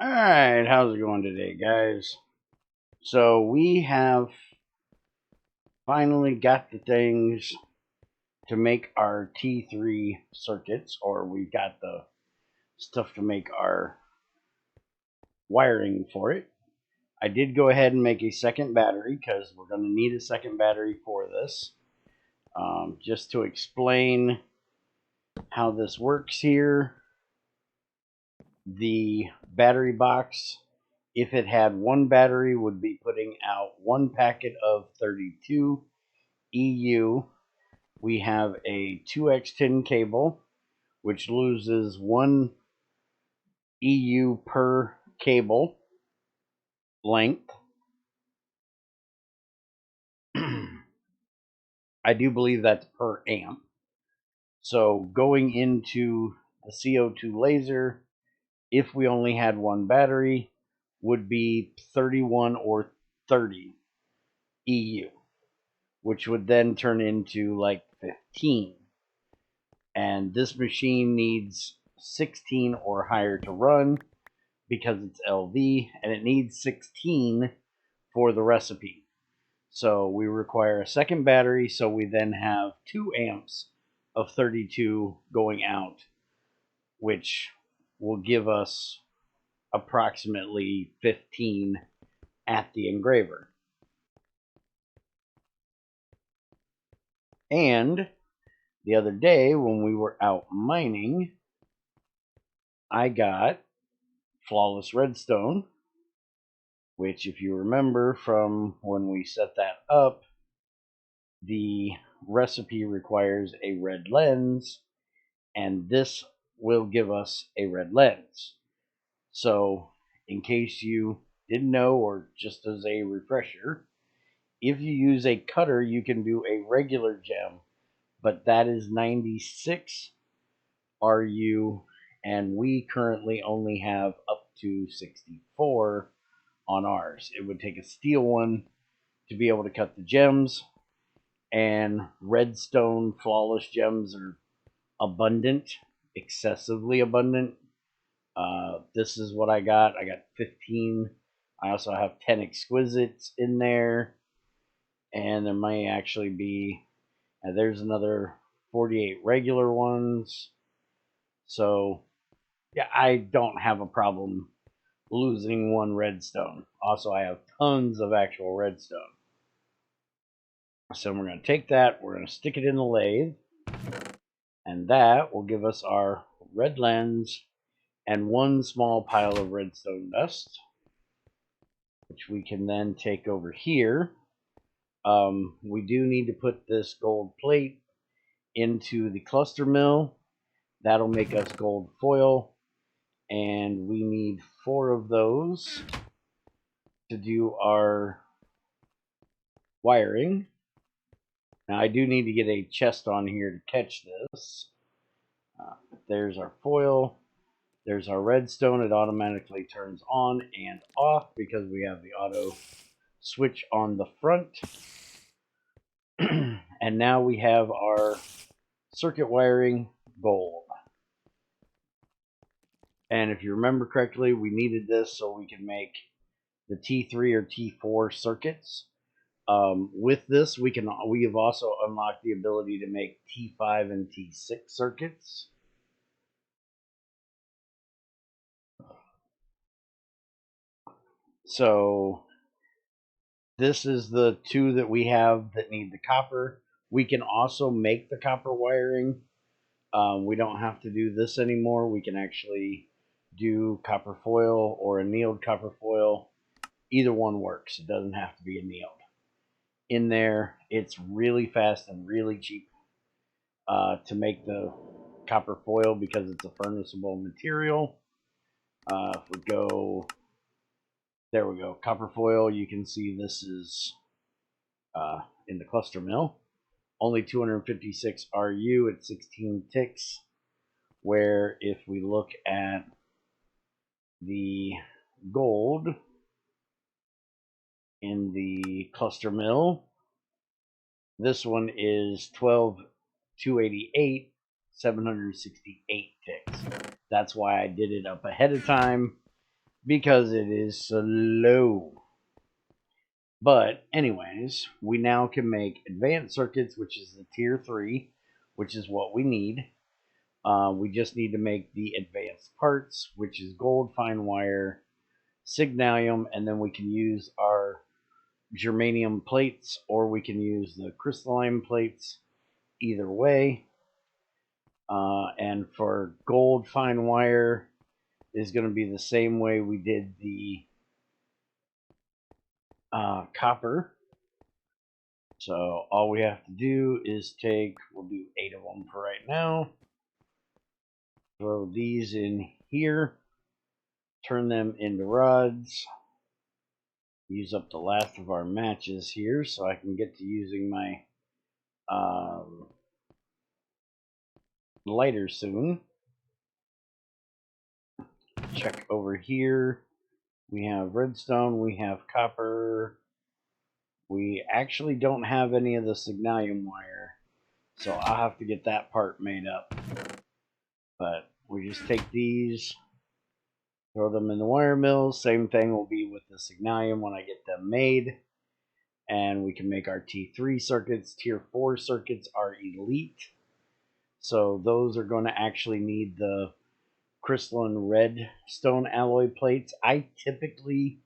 Alright, how's it going today, guys? So, we have finally got the things to make our T3 circuits, or we've got the stuff to make our wiring for it. I did go ahead and make a second battery because we're going to need a second battery for this. Just to explain how this works here, the battery box, if it had one battery, would be putting out one packet of 32 EU. We have a 2x10 cable, which loses 1 EU per cable length. I do believe that's per amp. So going into the CO2 laser, if we only had one battery, would be 31 or 30 EU, which would then turn into like 15. And this machine needs 16 or higher to run because it's LV, and it needs 16 for the recipe. So we require a second battery, so we then have 2 amps of 32 going out, which will give us approximately 15 at the engraver. And the other day when we were out mining, I got flawless redstone, which, if you remember from when we set that up, the recipe requires a red lens, and this will give us a red lens. So, in case you didn't know, or just as a refresher, if you use a cutter, you can do a regular gem, but that is 96 RU, and we currently only have up to 64 on ours. It would take a steel one to be able to cut the gems, and redstone flawless gems are abundant, excessively abundant. This is what I got. I got 15. I also have 10 exquisites in there, and there may actually be, there's another 48 regular ones. So, yeah, I don't have a problem losing one redstone. Also, I have tons of actual redstone. So we're going to take that, we're going to stick it in the lathe, and that will give us our red lens and one small pile of redstone dust, which we can then take over here. We do need to put this gold plate into the cluster mill. That'll make us gold foil, and we need 4 of those to do our wiring. Now, I do need to get a chest on here to catch this. There's our foil. There's our redstone. It automatically turns on and off because we have the auto switch on the front. And now we have our circuit wiring gold. And if you remember correctly, we needed this so we can make the T3 or T4 circuits. With this, we have also unlocked the ability to make T5 and T6 circuits. So this is the 2 that we have that need the copper. We can also make the copper wiring. We don't have to do this anymore. We can actually do copper foil or annealed copper foil. Either one works. It doesn't have to be annealed. In there, it's really fast and really cheap to make the copper foil because it's a furnaceable material. If we go, there we go, copper foil, you can see this is in the cluster mill. Only 256 RU at 16 ticks, where if we look at the gold in the cluster mill, this one is 12,288, 768 ticks. That's why I did it up ahead of time. because it is slow. But anyways, we now can make advanced circuits, which is the tier 3, which is what we need. We just need to make the advanced parts, which is gold fine wire, signalium, and then we can use our germanium plates, or we can use the crystalline plates. Either way. And for gold fine wire is going to be the same way we did the copper. So all we have to do is we'll do 8 of them for right now. Throw these in here, turn them into rods, use up the last of our matches here so I can get to using my lighter soon. Check over here. We have redstone, we have copper. We actually don't have any of the signalium wire, so I'll have to get that part made up. But we just take these, throw them in the wire mill. Same thing will be with the signalium when I get them made. And we can make our T3 circuits. Tier 4 circuits are elite. So those are going to actually need the crystalline red stone alloy plates. I typically,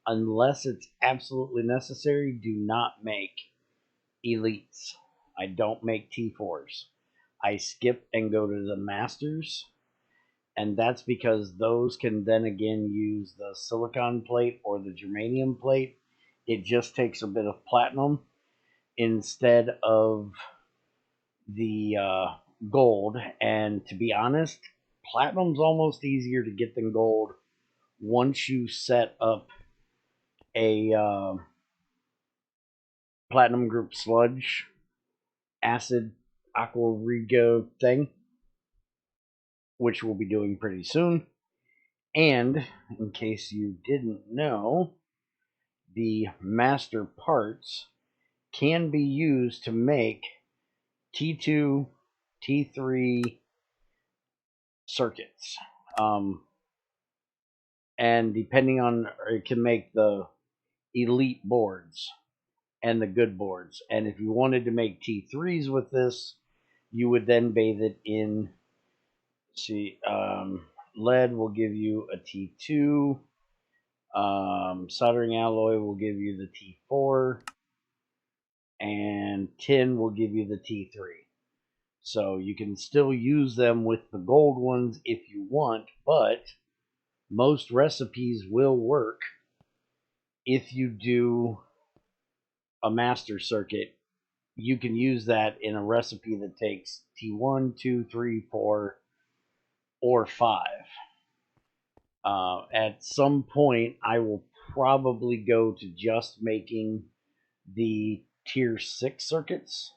unless it's absolutely necessary, do not make elites. I don't make T4s. I skip and go to the masters, and that's because those can then again use the silicon plate or the germanium plate. It just takes a bit of platinum instead of the gold, and to be honest, platinum's almost easier to get than gold once you set up a platinum group sludge acid aqua rego thing, which we'll be doing pretty soon. And in case you didn't know, the master parts can be used to make T2, T3 circuits. And depending on, it can make the elite boards and the good boards. And if you wanted to make T3s with this, you would then bathe it in, lead will give you a T2, soldering alloy will give you the T4, and tin will give you the T3. So you can still use them with the gold ones if you want, but most recipes will work if you do a master circuit. You can use that in a recipe that takes T1, 2, 3, 4, or 5. At some point, I will probably go to just making the tier 6 circuits.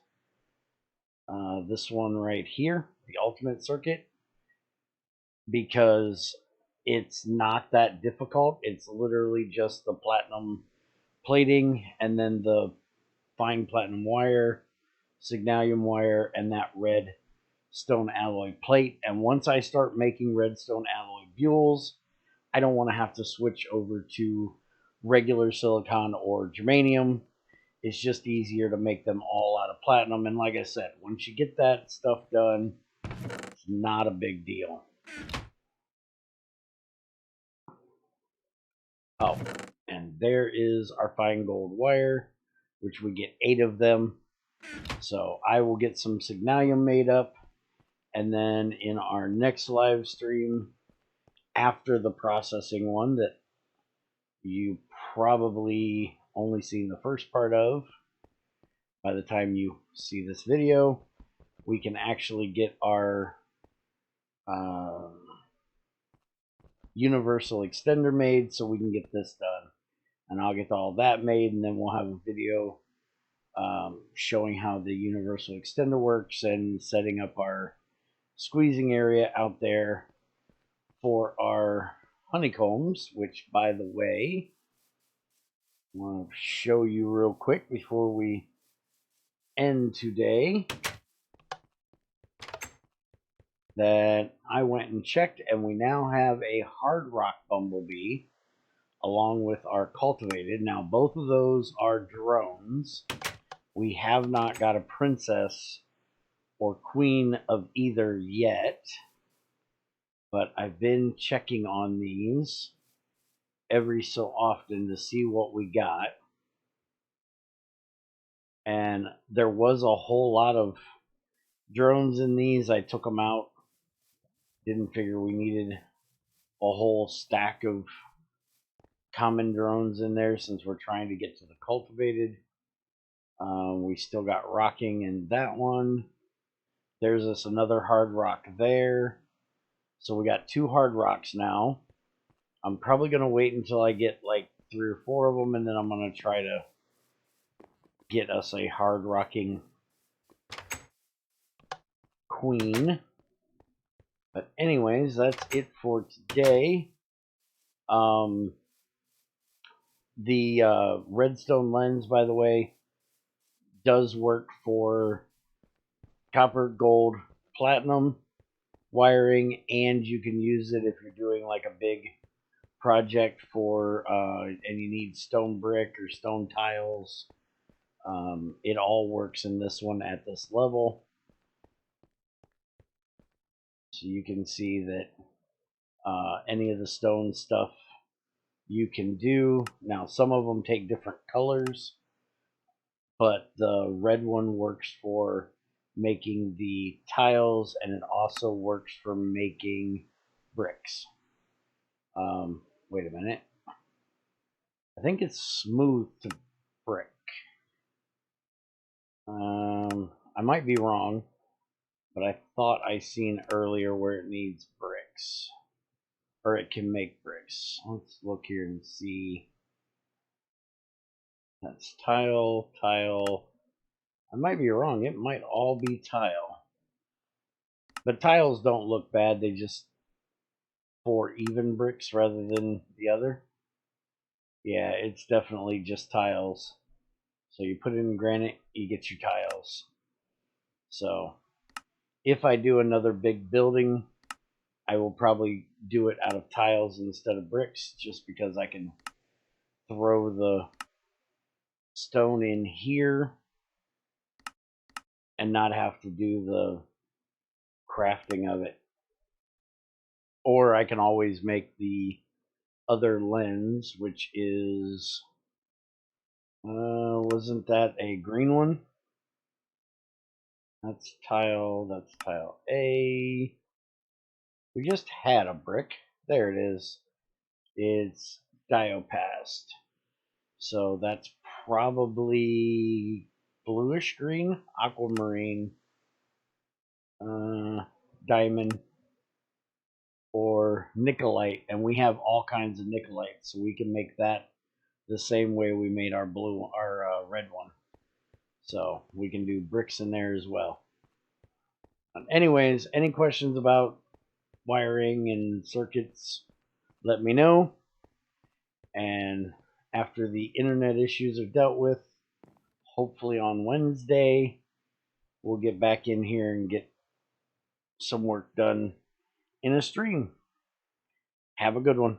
This one right here, the ultimate circuit, because it's not that difficult. It's literally just the platinum plating and then the fine platinum wire, signalium wire, and that red stone alloy plate. And once I start making redstone alloy buells, I don't want to have to switch over to regular silicon or germanium. It's just easier to make them all out of platinum. And like I said, once you get that stuff done, it's not a big deal. Oh, and there is our fine gold wire, which we get 8 of them. So I will get some signalium made up, and then in our next live stream, after the processing one that you probably only seen the first part of, by the time you see this video, we can actually get our universal extender made so we can get this done. And I'll get all that made, and then we'll have a video showing how the universal extender works and setting up our squeezing area out there for our honeycombs, which, by the way, I want to show you real quick before we end today. that I went and checked, and we now have a hard rock bumblebee along with our cultivated. Now, both of those are drones. We have not got a princess or queen of either yet, but I've been checking on these every so often to see what we got. And there was a whole lot of drones in these. I took them out. Didn't figure we needed a whole stack of common drones in there since we're trying to get to the cultivated. We still got rocking in that one. There's this another hard rock there. So we got 2 hard rocks now. I'm probably going to wait until I get like 3 or 4 of them, and then I'm going to try to get us a hard rocking queen. But anyways, that's it for today. The redstone lens, by the way, does work for copper, gold, platinum wiring, and you can use it if you're doing like a big project for and you need stone brick or stone tiles. It all works in this one at this level. So you can see that any of the stone stuff you can do. Now, some of them take different colors, but the red one works for making the tiles, and it also works for making bricks. Wait a minute. I think it's smooth to brick. I might be wrong, but I thought I seen earlier where it needs bricks, or it can make bricks. Let's look here and see. That's tile, tile. I might be wrong. It might all be tile. But tiles don't look bad. They just 4 even bricks rather than the other. Yeah, it's definitely just tiles. So you put it in granite, you get your tiles. So if I do another big building, I will probably do it out of tiles instead of bricks, just because I can throw the stone in here and not have to do the crafting of it. Or I can always make the other lens, which is wasn't that a green one? That's tile A. We just had a brick. There it is. It's diopast. So that's probably bluish green, aquamarine, diamond, or nickelite. And we have all kinds of nickelite, so we can make that the same way we made our red one. So we can do bricks in there as well. Anyways, any questions about wiring and circuits, let me know. And after the internet issues are dealt with, hopefully on Wednesday, we'll get back in here and get some work done in a stream. Have a good one.